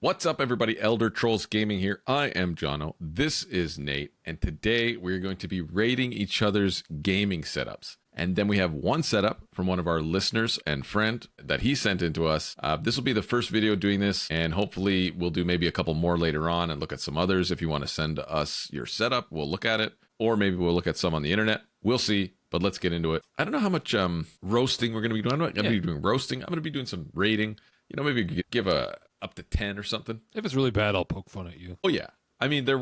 What's up, everybody? Elder Trolls Gaming here. I am Jono. This is Nate, and today we're going to be rating each other's gaming setups. And then we have one setup from one of our listeners and friend that he sent in to us. This will be the first video doing this, and hopefully we'll do maybe a couple more later on and look at some others. If you want to send us your setup, we'll look at it, or maybe we'll look at some on the internet. We'll see. But let's get into it. I don't know how much roasting we're going to be doing. I'm not going to be doing roasting. I'm going to be doing some rating. You know, maybe give a up to 10 or something. If it's really bad, I'll poke fun at you. Oh yeah. I mean, that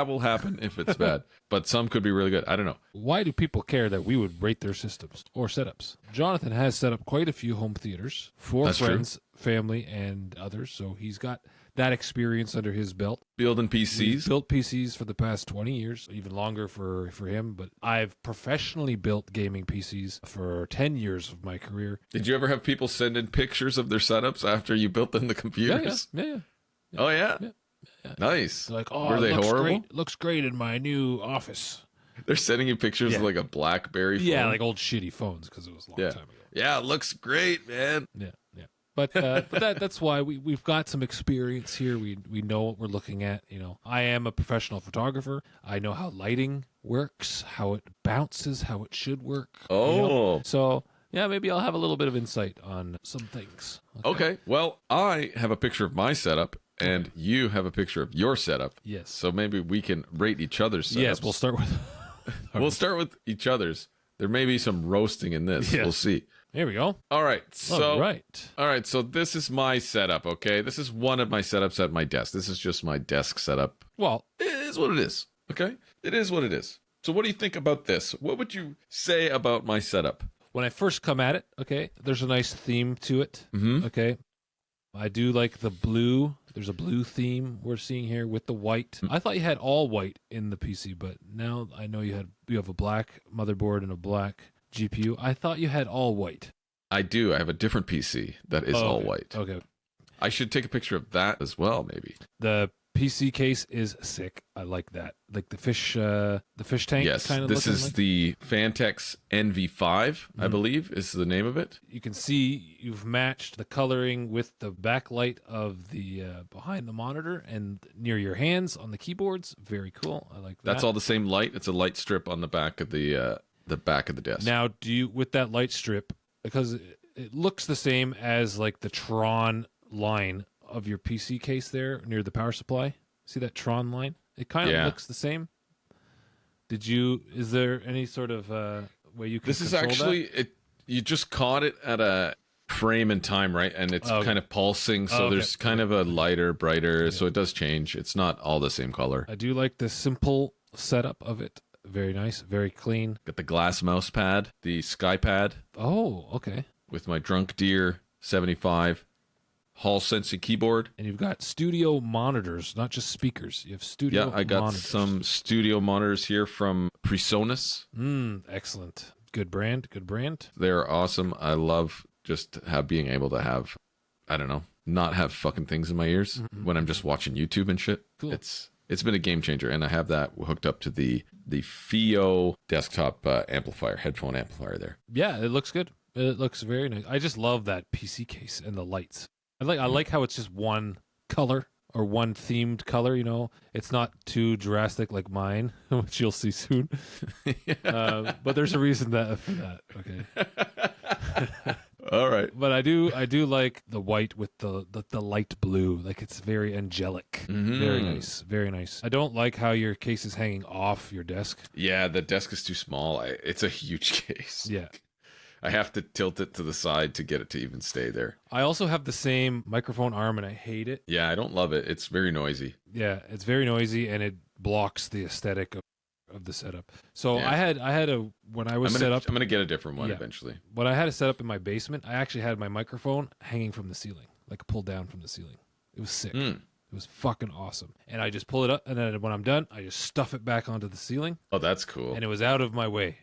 will happen if it's bad, but some could be really good. I don't know. Why do people care that we would rate their systems or setups? Jonathan has set up quite a few home theaters for That's friends, family, and others, so he's got that experience under his belt. Building He's PCs. built PCs for the past 20 years, even longer for him, but I've professionally built gaming PCs for 10 years of my career. Did you ever have people send in pictures of their setups after you built them the computers? Yeah. Oh yeah. Yeah. Nice. They're like, oh, were they it looks horrible? great. It looks great in my new office. They're sending you pictures of like a BlackBerry phone. Yeah, like old shitty phones because it was a long time ago. Yeah, it looks great, man. Yeah. But that's why we've got some experience here. We know what we're looking at. You know, I am a professional photographer. I know how lighting works, how it bounces, how it should work. Oh. You know? So yeah, maybe I'll have a little bit of insight on some things. Okay. Well, I have a picture of my setup, and you have a picture of your setup. Yes. So maybe we can rate each other's setups. Yes, we'll start with. We'll start with each other's. There may be some roasting in this. Yeah. We'll see. Here we go. All right. So All right. So this is my setup, okay? This is one of my setups at my desk. This is just my desk setup. Well, It is what it is, okay? It is what it is. So what do you think about this? What would you say about my setup? when I first come at it, okay, there's a nice theme to it. Mm-hmm. Okay. I do like the blue. There's a blue theme we're seeing here with the white. I thought you had all white in the PC, but now I know you have a black motherboard and a black GPU. I thought you had all white. I do. I have a different PC that is all okay. white. Okay. I should take a picture of that as well, maybe. The PC case is sick. I like that. Like the fish tank Yes, kind of this looking is like. the Fantex NV5, I believe, is the name of it. You can see you've matched the coloring with the backlight of the behind the monitor and near your hands on the keyboards. Very cool. I like that. That's all the same light. It's a light strip on the back of the back of the desk. Now, do you with that light strip, because it looks the same as like the Tron line of your PC case there near the power supply? See that Tron line? It kind of looks the same. Is there any sort of way you can This is control actually that? you just caught it at a frame in time, right? And it's kind of pulsing, so there's kind of a lighter, brighter, so it does change. It's not all the same color. I do like the simple setup of it. Very nice, very clean. Got the glass mouse pad, the SkyPad Oh, okay. with my Drunk Deer 75 Hall Sensing keyboard. And you've got studio monitors, not just speakers. You have studio Yeah, I got monitors. some studio monitors here from Presonus. Excellent. Good brand. They're awesome. I love just being able to have, I don't know, not have fucking things in my ears when I'm just watching YouTube and shit. Cool. It's been a game changer, and I have that hooked up to the FiiO desktop amplifier, headphone amplifier there. Yeah, it looks good. It looks very nice. I just love that PC case and the lights. I like how it's just one color or one themed color, you know. It's not too drastic like mine, which you'll see soon. But there's a reason for that. Okay. All right. But I do like the white with the light blue. Like it's very angelic. Very nice. I don't like how your case is hanging off your desk. Yeah, the desk is too small. It's a huge case. Yeah. I have to tilt it to the side to get it to even stay there. I also have the same microphone arm and I hate it. Yeah, I don't love it. It's very noisy. Yeah, it's very noisy and it blocks the aesthetic of the setup. So Yeah. when I was set up, I'm gonna get a different one Yeah. eventually. when I had it set up in my basement, I actually had my microphone hanging from the ceiling, like pulled down from the ceiling. It was sick. It was fucking awesome. And I just pull it up, and then when I'm done, I just stuff it back onto the ceiling, Oh, that's cool. and it was out of my way.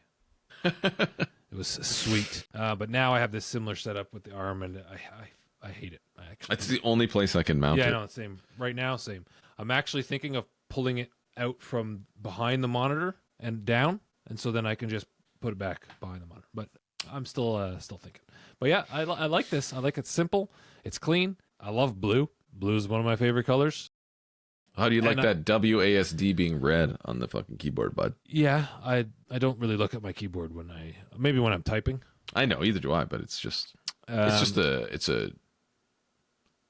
It was sweet. But now I have this similar setup with the arm, and I hate it. I actually. That's the only place I can mount Yeah, it. no, same. Right now, same. I'm actually thinking of pulling it out from behind the monitor and down, and so then I can just put it back behind the monitor. But I'm still thinking. But yeah, I like this. I like it's simple. It's clean. I love blue. Blue is one of my favorite colors. How do you like And that WASD being red on the fucking keyboard, bud? Yeah, I don't really look at my keyboard when I'm typing. I know, either do I, but it's just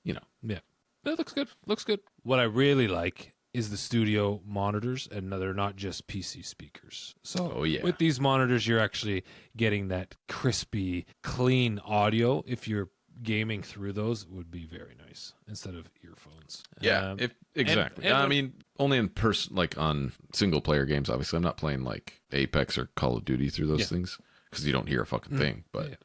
you know. Yeah, that looks good. Looks good. What I really like is the studio monitors, and they're not just PC speakers. So Oh, yeah. with these monitors, you're actually getting that crispy, clean audio. If you're gaming through those, it would be very nice instead of earphones. Yeah, exactly. and I mean, only in person, like on single player games. Obviously, I'm not playing like Apex or Call of Duty through those things because you don't hear a fucking thing. But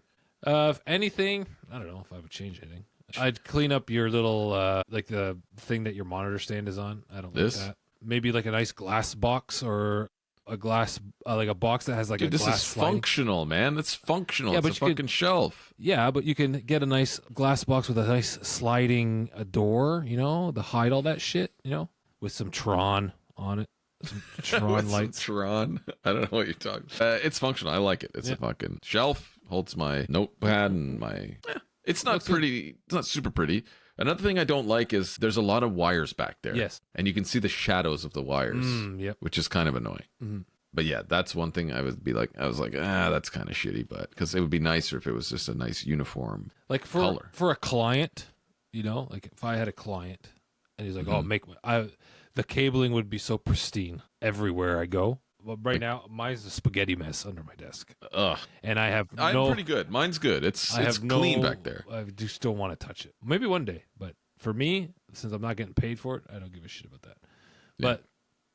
If anything, I don't know if I would change anything. I'd clean up your little like the thing that your monitor stand is on. I don't This? like that. Maybe like a nice glass box or a glass like a box that has like dude, a this glass is sliding. functional, man. That's functional. Yeah, It's a but you could- fucking shelf. Yeah, but you can get a nice glass box with a nice sliding door, to hide all that shit, with some Tron on it. Some Tron With some lights. Tron. I don't know what you're talking. It's functional. I like it. It's a fucking shelf. Holds my notepad and my. It's not Looks good. pretty. It's not super pretty. Another thing I don't like is there's a lot of wires back there. Yes. And you can see the shadows of the wires, Yep. which is kind of annoying. Mhm. But yeah, that's one thing I was like, that's kind of shitty, but because it would be nicer if it was just a nice uniform. Like Color. for a client, like if I had a client and he's like, "Oh, the cabling would be so pristine everywhere I go." Well, right now mine's a spaghetti mess under my desk, Ugh. and I'm I'm pretty good. Mine's good. It's clean back there. I just don't want to touch it. Maybe one day, but for me, since I'm not getting paid for it, I don't give a shit about that. Yeah. But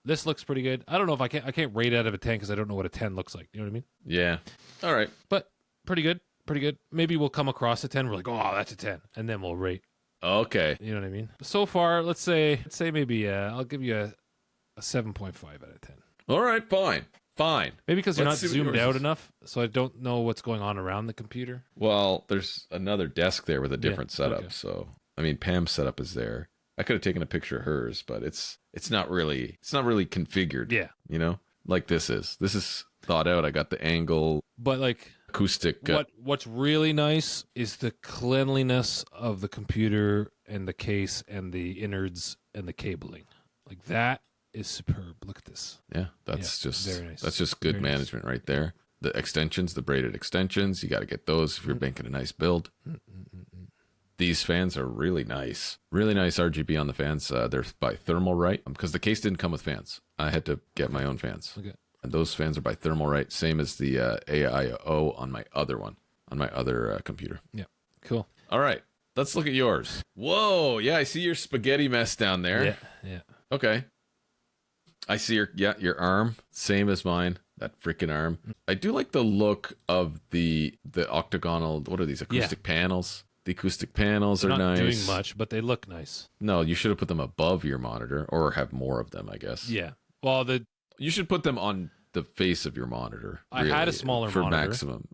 this looks pretty good. I don't know if I can't rate it out of a 10 because I don't know what a 10 looks like. You know what I mean? Yeah. All right. But pretty good. Pretty good. Maybe we'll come across a 10. We're like, oh, that's a 10. And then we'll rate. Okay. You know what I mean? So far, let's say maybe I'll give you a 7.5 out of 10. All right. Fine. Maybe because you're not Let's see what zoomed yours out is. enough, so I don't know what's going on around the computer. Well, there's another desk there with a different setup. okay. So, I mean, Pam's setup is there. I could have taken a picture of hers, but it's not really configured. Yeah. Like this is. This is thought out. I got the angle, But like acoustic. what's really nice is the cleanliness of the computer and the case and the innards and the cabling. Like that is superb. Look at this. Yeah, that's Yeah, just very nice. that's just good Very nice. management right there. The extensions, the braided extensions, you got to get those if you're making a nice build. These fans are really nice. Really nice RGB on the fans. They're by Thermalright because the case didn't come with fans. I had to get my own fans. Okay. And those fans are by Thermalright, same as the AIO on my other one, on my other computer. Yeah. Cool. All right, let's look at yours. Whoa, yeah, I see your spaghetti mess down there. Yeah. Yeah. Okay. I see your arm, same as mine. That freaking arm. I do like the look of the octagonal. What are these acoustic panels? The acoustic panels They're are not nice. doing much, but they look nice. No, you should have put them above your monitor, or have more of them. I guess. Yeah. Well, You should put them on the face of your monitor. I had a really, smaller for monitor. maximum.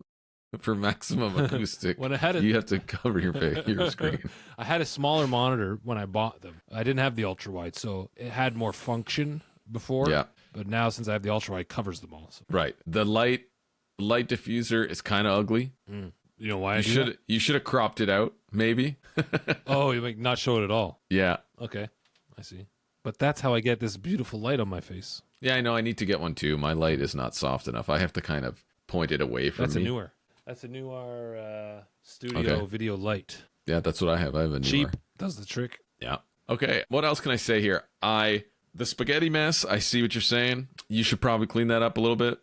For maximum acoustic, when I had you have to cover your your screen. I had a smaller monitor when I bought them. I didn't have the ultra wide, so it had more function before. Yeah. But now since I have the ultra wide, it covers them all. So. Right. The light diffuser is kind of ugly. You know why? You should have cropped it out, maybe. Oh, you make not show it at all. Yeah. Okay, I see. But that's how I get this beautiful light on my face. Yeah, I know. I need to get one too. My light is not soft enough. I have to kind of point it away from That's me. That's a newer studio Okay. video light. Yeah, that's what I have. I have a newer. Cheap does the trick. Yeah. Okay. What else can I say here? The spaghetti mess. I see what you're saying. You should probably clean that up a little bit.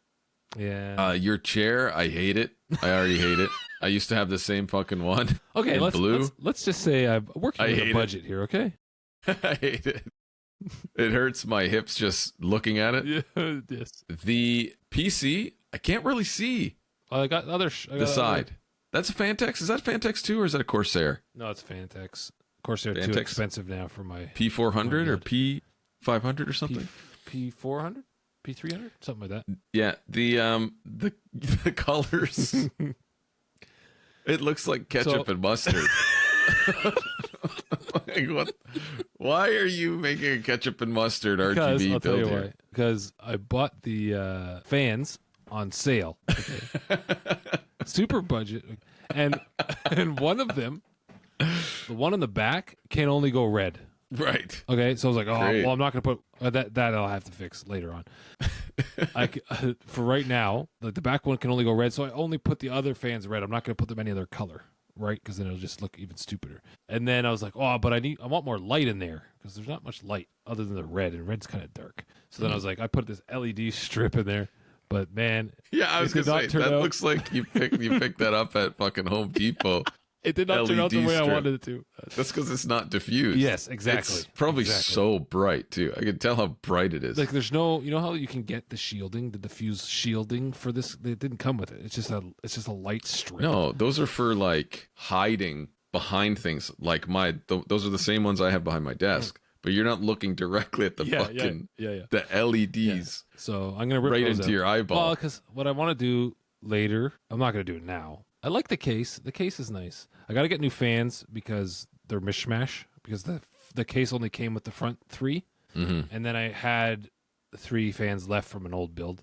Yeah. Your chair. I hate it. I already hate it. I used to have the same fucking one. Okay, in let's just say I'm working I with hate a it. budget here. Okay. I hate it. It hurts my hips just looking at it. Yeah. Yes. The PC. I can't really see I got other. the side. That's a Fantex. Is that Fantex 2 or is that a Corsair? No, it's Fantex. Of course, they're too Fantex? expensive now for my P400 or good. P500 or something? P400, P300, something like that. Yeah, the colors. It looks like ketchup So- and mustard. Like, what? Why are you making a ketchup and mustard Because RGB I'll tell you build why. here? Because I bought the fans on sale, okay. Super budget, and one of them The one in the back can only go red. Right. Okay, so I was like, oh, Great. well, I'm not going to put that I'll have to fix later on. For right now, the back one can only go red, so I only put the other fans red. I'm not going to put them any other color, right? Because then it'll just look even stupider. And then I was like, oh, but I want more light in there because there's not much light other than the red, and red's kind of dark. So then I was like, I put this LED strip in there, but man, Yeah, I was it did gonna not say turn that out- looks like you picked that up at fucking Home Depot. it did not turn out the LED way I strip. wanted it to. That's because it's not diffused. Yes, exactly. It's probably Exactly. so bright too. I can tell how bright it is. Like there's no, you know how you can get the shielding, the diffuse shielding for this? It didn't come with it. It's just a light strip. No, those are for like hiding behind things. Like those are the same ones I have behind my desk. But you're not looking directly at the fucking yeah. the LEDs So I'm gonna rip right those into out. your eyeball. Well, because what I want to do later, I'm not gonna do it now. I like the case. The case is nice. I gotta get new fans because they're mishmash. Because the case only came with the front 3, and then I had 3 fans left from an old build,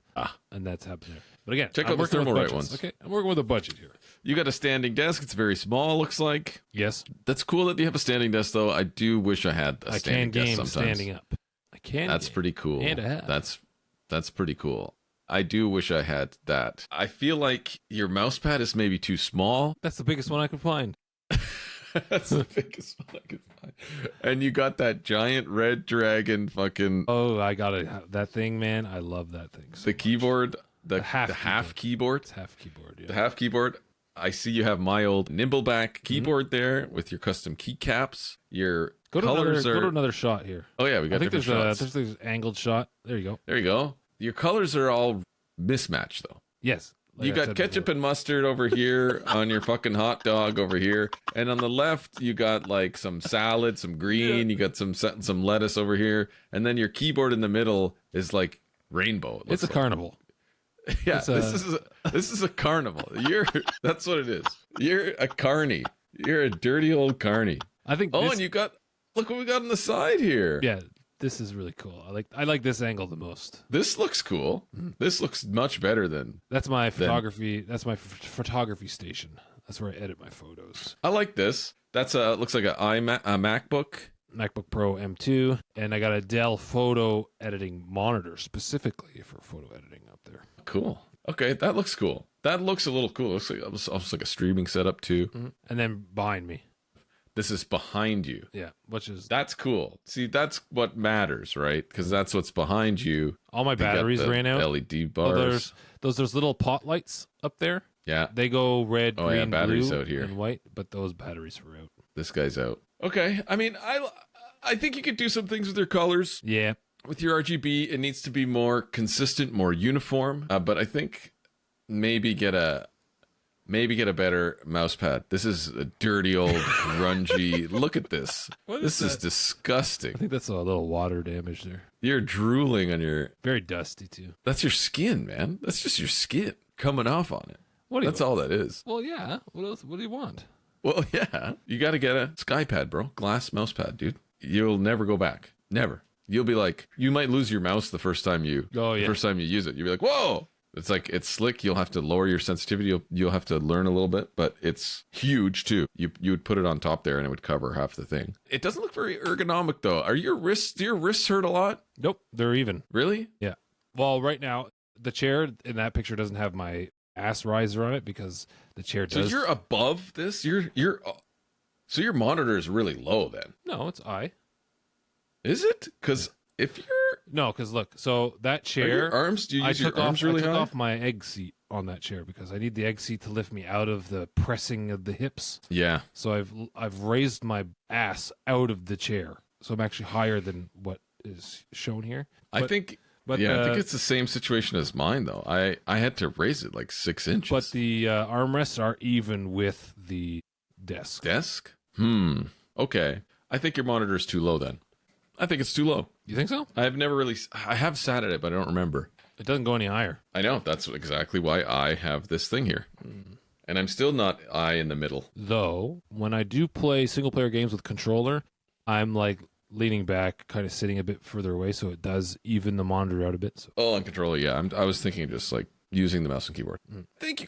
and that's happening. But again, Check I'm out the working with Thermalright budgets, ones. Okay, I'm working with a budget here. You got a standing desk. It's very small. Looks like Yes, that's cool that you have a standing desk, though. I do wish I had a I can standing desk game sometimes. standing up. I can. That's game. pretty cool. And a half. That's pretty cool. I do wish I had that. I feel like your mouse pad is maybe too small. That's the biggest one I could find. That's the biggest one I could find. And you got that giant red dragon fucking Oh, I got it. That thing, man. I love that thing. So the keyboard, the half half keyboard. it's half keyboard. Yeah. The half keyboard. I see you have my old Nimbleback Mm-hmm. keyboard there with your custom keycaps. Your Go to colors another, are. go to another shot here. Oh yeah, we got I think different shots. there's this angled shot. There you go. There you go. Your colors are all mismatched though. Yes. like You I got said ketchup before. and mustard over here on your fucking hot dog over here, and on the left you got like some salad, some green. You got some lettuce over here, and then your keyboard in the middle is like rainbow. it It's a looks carnival. like. Yeah. it's This is a carnival. That's what it is. You're a carny. You're a dirty old carny. I think. Oh, this, and you got look what we got on the side here. yeah, this is really cool. I like this angle the most. This looks cool. This looks much better than. That's my photography. That's my photography station. That's where I edit my photos. I like this. That's looks like a MacBook. MacBook Pro M2, and I got a Dell photo editing monitor specifically for photo editing up there. Cool. Okay, that looks cool. That looks a little cool. Looks like almost like a streaming setup too. And then behind me, This is behind you. yeah, which is That's cool. See, that's what matters, right? Because that's what's behind you. all my You got batteries the ran out. LED Oh, bars. there's little pot lights up there. Yeah, They go red, Oh, yeah, green, batteries blue, out here. and white, but those batteries were out. this guy's out. Okay, I mean, I think you could do some things with your colors. Yeah, With your RGB, it needs to be more consistent, more uniform. But I think maybe get a better mouse pad. This is a dirty old grungy. Look at this. What This is is that? disgusting. I think that's a little water damage there. You're drooling on your. Very dusty too. That's your skin, man. That's just your skin coming off on it. What do you That's all that is. Well, yeah. What else? What do you want? Well, yeah. You got to get a sky pad, bro. Glass mouse pad, dude. You'll never go back. Never. You'll be like, you might lose your mouse the first time you Oh, yeah. the first time you use it. You'll be like, whoa. It's like it's slick. You'll have to lower your sensitivity. You'll have to learn a little bit, but it's huge too. You would put it on top there and it would cover half the thing. It doesn't look very ergonomic though. Do your wrists hurt a lot? Nope, they're even. Really? Yeah. Well, right now the chair in that picture doesn't have my ass riser on it because the chair So does. you're above this? So your monitor is really low then. No, it's I. Is it? Because if you're No, because look, so that are chair. your arms, do you use your arms really I took high? off my egg seat on that chair because I need the egg seat to lift me out of the pressing of the hips. Yeah. So I've raised my ass out of the chair, so I'm actually higher than what is shown here. I But- think But I think it's the same situation as mine though. I had to raise it like 6 inches. but the armrests are even with the desk. desk? Okay. I think your monitor is too low then. I think it's too low. You think so? I have sat at it, but I don't remember. It doesn't go any higher. I know. That's exactly why I have this thing here. And I'm still not I in the middle. Though, when I do play single player games with controller, I'm like leaning back, kind of sitting a bit further away, so it does even the monitor out a bit. So Oh, on controller, yeah. I was thinking just like using the mouse and keyboard. I think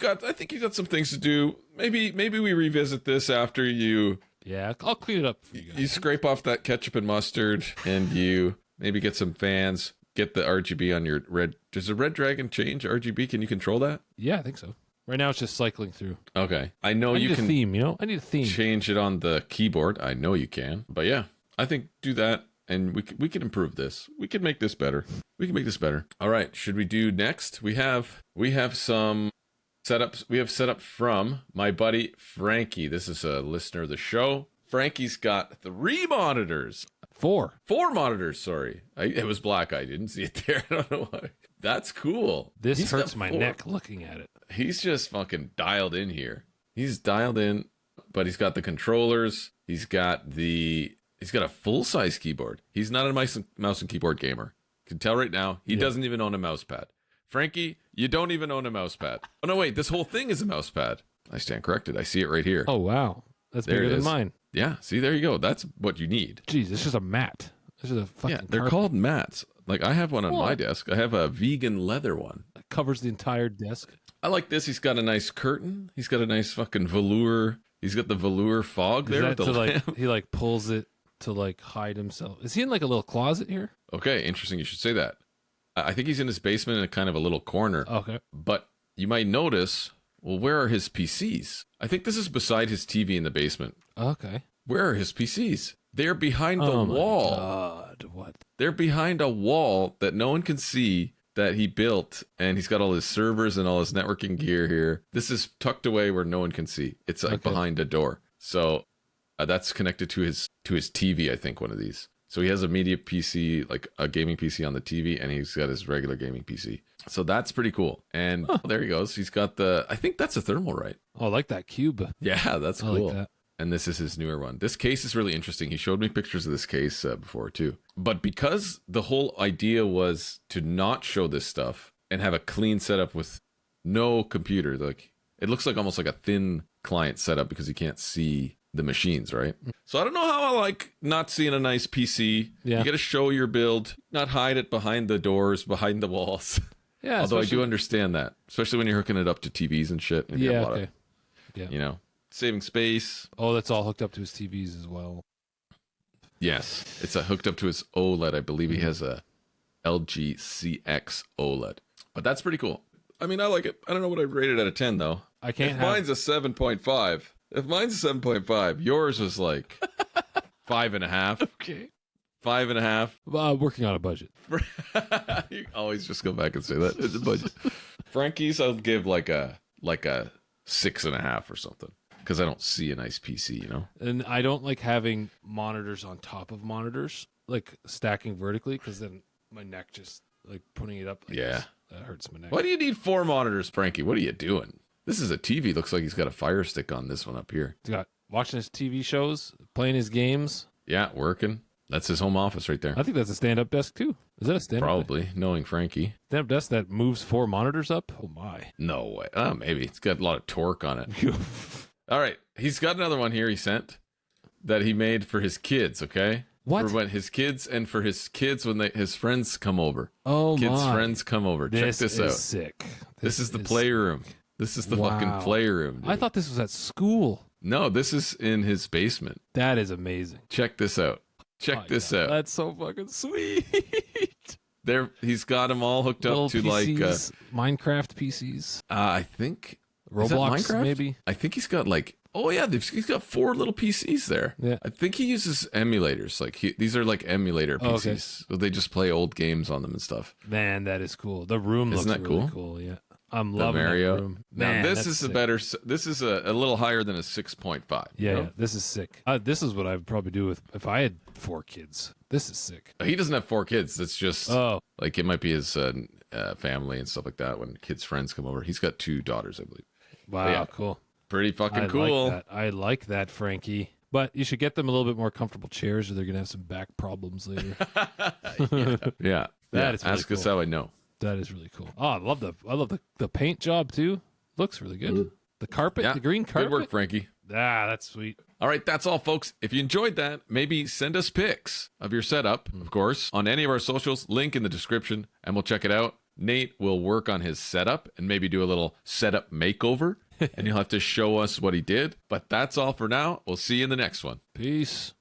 you got some things to do. Maybe we revisit this after you Yeah, I'll clean it up for you guys. You scrape off that ketchup and mustard, and you maybe get some fans. Get the RGB on your red. Does the Red Dragon change RGB? Can you control that? Yeah, I think so. Right now it's just cycling through. Okay. I know I you need can a theme, you know? I need a theme. change it on the keyboard. I know you can. But yeah, I think do that, and we can improve this. We can make this better. We can make this better. All right. Should we do next? We have some setups. We have setup from my buddy Frankie. This is a listener of the show. Frankie's got 3 monitors. 4. 4 monitors, sorry. It was black. I didn't see it there. I don't know why. That's cool. This He's hurts got my 4. neck looking at it. He's just fucking dialed in here. He's dialed in, but he's got the controllers. He's got a full-size keyboard. He's not a mouse and keyboard gamer. You can tell right now, he doesn't even own a mouse pad. Frankie, you don't even own a mouse pad. Oh, no, wait. This whole thing is a mouse pad. I stand corrected. I see it right here. Oh, wow. That's There bigger it than is. mine. Yeah, see, there you go. That's what you need. Jeez, it's just a mat. This is a fucking Yeah, they're carpet called mats. Like, I have one on my What? desk. I have a vegan leather one. that covers the entire desk. I like this. He's got a nice curtain. He's got a nice fucking velour. He's got the velour fog Is there that with the to lamp. like he like pulls it to like hide himself? Is he in like a little closet here? Okay, interesting. You should say that. I think he's in his basement in a kind of a little corner. Okay. But you might notice, well, where are his PCs? I think this is beside his TV in the basement. Okay. Where are his PCs? They're behind the Oh my wall. God, what? They're behind a wall that no one can see that he built, and he's got all his servers and all his networking gear here. This is tucked away where no one can see. It's like Okay. behind a door. So that's connected to his TV, I think, one of these. So he has a media PC, like a gaming PC on the TV, and he's got his regular gaming PC. So that's pretty cool. And there he goes. He's got I think that's a Thermalright. Oh, I like that cube. Yeah, that's I cool. like that. And this is his newer one. This case is really interesting. He showed me pictures of this case before too. But because the whole idea was to not show this stuff and have a clean setup with no computer, like it looks like almost like a thin client setup because you can't see the machines, right? So I don't know how I like not seeing a nice PC. Yeah. You got to show your build, not hide it behind the doors, behind the walls. Yeah. Although I especially- do understand that, especially when you're hooking it up to TVs and shit. And you have Yeah. a lot Okay. of, you know, saving space. Oh, that's all hooked up to his TVs as well. Yes, it's hooked up to his OLED. I believe he has a LG CX OLED. But that's pretty cool. I mean, I like it. I don't know what I'd rate it out of 10 though. I can't If have. mine's a 7.5, if mine's a 7.5, yours was like 5.5, Okay. 5.5. Working on a budget. You always just go back and say that. It's a budget. Frankie's, I'll give like a 6.5 or something because I don't see a nice PC, you know. And I don't like having monitors on top of monitors, like stacking vertically, because then my neck just like putting it up. Like Yeah. this, that hurts my neck. Why do you need 4 monitors, Frankie? What are you doing? This is a TV. Looks like he's got a Fire Stick on this one up here. He's got watching his TV shows, playing his games. Yeah, working. That's his home office right there. I think that's a stand-up desk too. Is that a stand-up Probably, knowing Frankie. stand-up desk that moves 4 monitors up? Oh my! No way. Oh, maybe. It's got a lot of torque on it. All right. He's got another one here he sent that he made for his kids, okay? What? For when his kids and for his kids when his friends come over. Oh Kids' my! friends come over. Check this is out. sick. This is the playroom. This is the fucking Wow. playroom. Dude. I thought this was at school. No, this is in his basement. That is amazing. Check this out. Check My this God, out. That's so fucking sweet. There, he's got them all hooked Little up to PCs, Minecraft PCs, I think is that Roblox Minecraft? maybe. I think he's got he's got 4 little PCs there. Yeah. I think he uses emulators. These are like emulator PCs. Oh, okay. So they just play old games on them and stuff. Man, that is cool. The room Isn't looks that really cool? cool. Yeah, I'm The loving Mario. that room. Now Man, this that's is sick. this is a little higher than a 6.5. Yeah, you know? yeah, this is sick. This is what I'd probably do if I had 4 kids. This is sick. He doesn't have 4 kids. It's just Oh, like it might be his family and stuff like that when kids' friends come over. He's got 2 daughters, I believe. wow, Yeah. cool. Pretty fucking I cool. like that. I like that, Frankie. But you should get them a little bit more comfortable chairs, or they're gonna have some back problems later. Yeah. That is really Ask us cool. how I know. That is really cool. Oh, I love the paint job too. Looks really good. The carpet, Yeah. the green carpet. Good work, Frankie. Ah, that's sweet. All right, that's all, folks. If you enjoyed that, maybe send us pics of your setup, of course, on any of our socials, link in the description, and we'll check it out. Nate will work on his setup and maybe do a little setup makeover. and you'll have to show us what he did. But that's all for now. We'll see you in the next one. Peace.